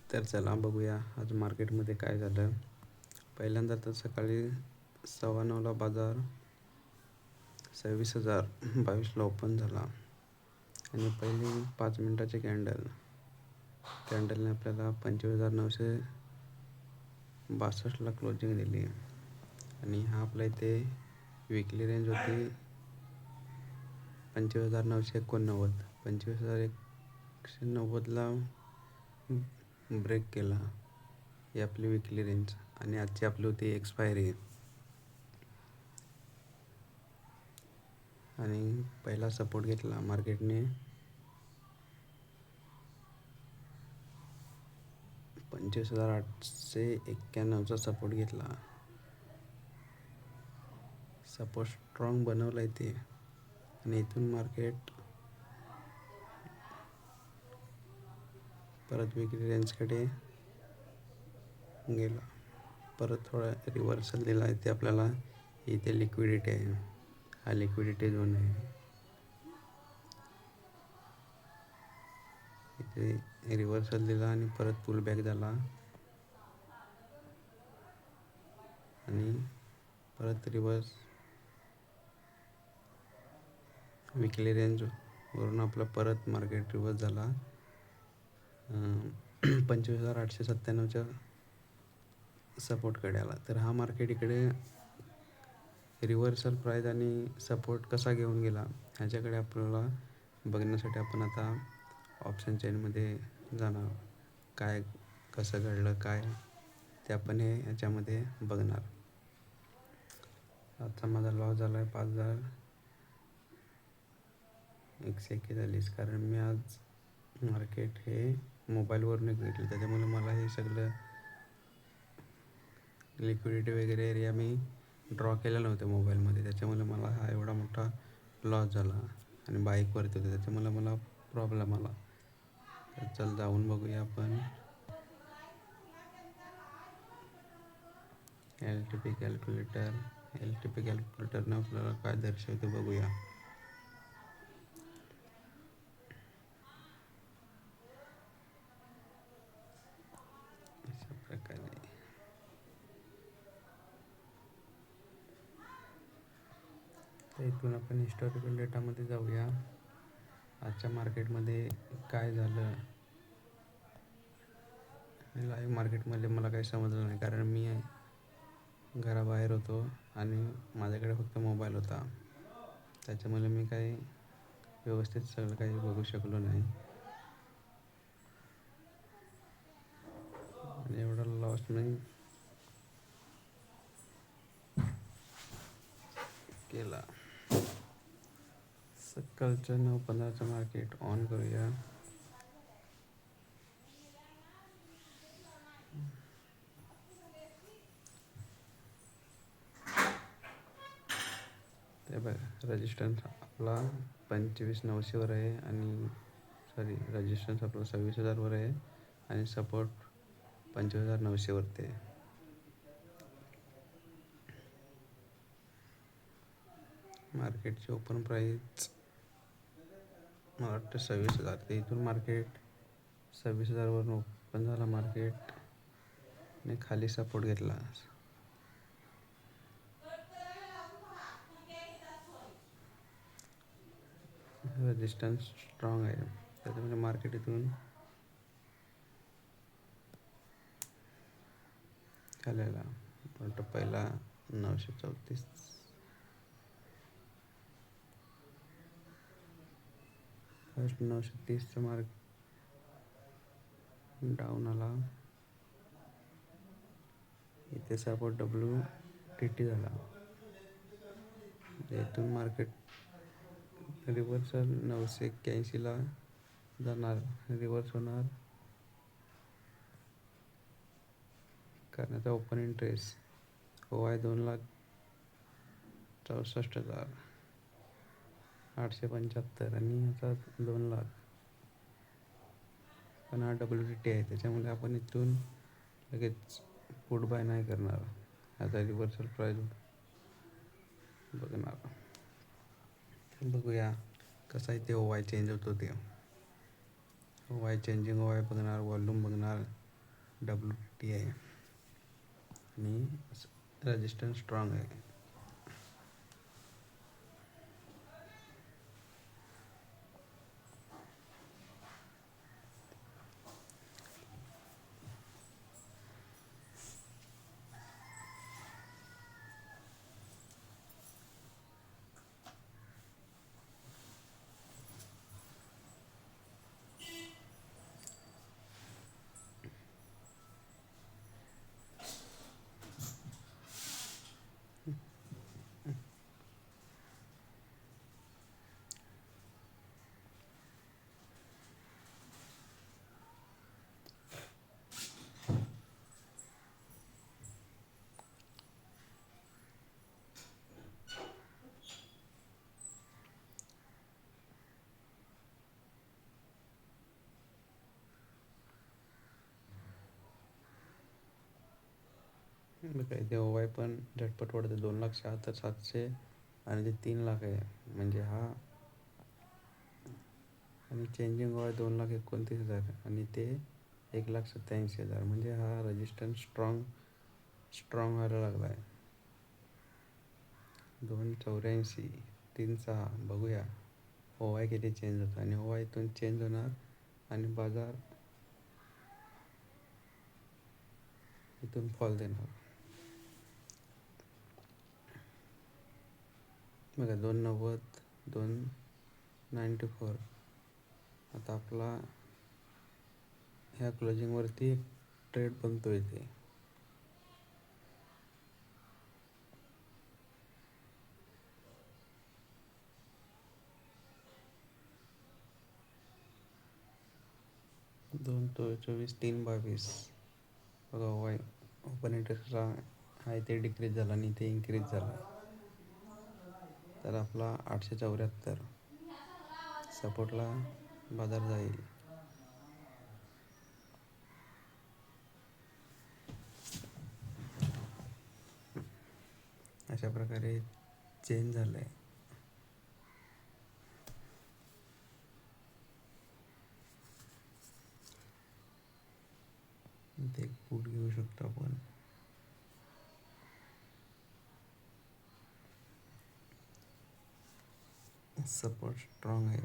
तर चला बघूया आज मार्केटमध्ये काय झालं. पहिल्यांदा तर सकाळी 9:15ला बाजार 26,022ला ओपन झाला आणि पहिली 5 मिनिटाचे कॅन्डलने आपल्याला 25,962ला क्लोजिंग दिली आणि हा आपल्या इथे विकली रेंज होती 25,989. 25,190ला ब्रेक केला. ही आपली विकली रेंज आणि आजची आपली होती एक्सपायरी. आणि पहिला सपोर्ट घेतला मार्केटने 25,891चा सपोर्ट घेतला. सपोर्ट स्ट्रॉंग बनवला इथे आणि इथून मार्केट परत विक्री रेंजकडे गेला. परत थोडा रिव्हर्सल दिला. इथे आपल्याला इथे लिक्विडिटी आहे, हा लिक्विडिटी झोन आहे. इथे रिव्हर्सल दिला आणि परत पुल बॅक झाला आणि परत रिव्हर्स विकली रेंज वरून आपला परत मार्केट रिव्हर्स झाला 25,897च्या सपोर्टकडे आला. तर हा मार्केट इकडे रिव्हर्सल प्राईज आणि सपोर्ट कसा घेऊन गेला ह्याच्याकडे आपल्याला बघण्यासाठी आपण आता ऑप्शन चेनमध्ये जाणार. काय कसं घडलं काय ते आपण ह्याच्यामध्ये बघणार. आजचा माझा लॉस झाला आहे 5,141, कारण मी आज मार्केट हे मोबाईलवरून घेतलं, त्याच्यामुळे मला हे सगळं लिक्विडिटी वगैरे एरिया मी ड्रॉ केलं नव्हतं मोबाईलमध्ये. त्याच्यामुळे मला हा एवढा मोठा लॉस झाला आणि बाईकवरती होतं त्याच्यामुळे मला प्रॉब्लेम आला. तर चल जाऊन बघूया आपण एल टी पी कॅल्क्युलेटरनं आपल्याला काय दर्शवते बघूया. अशा प्रकारे तर इथून आपण हिस्टॉरिकल डेटामध्ये जाऊया. आजच्या मार्केटमध्ये काय झालं. लाईव्ह मार्केटमध्ये मला काही समजलं नाही, कारण मी घराबाहेर होतो आणि माझ्याकडे फक्त मोबाईल होता. त्याच्यामुळे मी काही व्यवस्थित सगळं काही बघू शकलो नाही आणि एवढा लॉस मी केला. सकाळच्या 9:15चं मार्केट ऑन करूया. ते बघा रेजिस्टन्स आपला 25,900वर आहे आणि रेजिस्टन्स आपला 26,000वर आहे आणि सपोर्ट 25,900वरती आहे. मार्केटची ओपन प्राईस मला वाटतं 26,000. ते इथून मार्केट 26,000वरून ओपन झाला मार्केट आणि खाली सपोर्ट घेतला. रेजिस्टन्स स्ट्रॉंग आहे त्याच्यामुळे मार्केट इथून खालेला वाटतं पहिला 934, फर्स्ट 930चा मार्क डाऊन आला. इथे सपोर्ट WTT झाला. इथून मार्केट रिव्हर्सल 981ला जाणार, रिव्हर्स होणार करण्याचा ओपन इंटरेस्ट OI 2,64,875 आणि ह्याचा 2 लाख. पण हा WTT आहे त्याच्यामुळे आपण इथून लगेच पुट बाय नाही करणार. ह्याचा रिव्हर्सल प्राईस बघणार. बघूया कसा इथे OI चेंज होतो ते. OI चेंजिंग OI बघणार, वॉल्यूम बघणार, WT आहे आणि रेजिस्टन्स स्ट्रॉंग आहे. बघा इथे OY पण झटपट वाढते. 2,76,700 आणि ते 3 लाख आहे म्हणजे हा. आणि चेंजिंग OY 2,29,000 आणि ते 1,87,000 म्हणजे हा रजिस्टन्स स्ट्रॉंग व्हायला लागला आहे. 2,84 3,6 बघूया OY किती चेंज होतं आणि OY इथून चेंज होणार आणि बाजार इथून फॉल देणार. बघा 2,90 2,94 आता आपला ह्या क्लोजिंगवरती एक ट्रेड बनतो इथे. दोन 24 3,22 बघा OY ओपन इंटरेस्टला आहे ते डिक्रीज झाला आणि ते इन्क्रीज झाला. तर आपला 874 सपोर्टला बाजार जाईल. अशा प्रकारे चेंज झालं आहे. ते पुट घेऊ शकतो आपण. सपोर्ट स्ट्रॉंग आहे.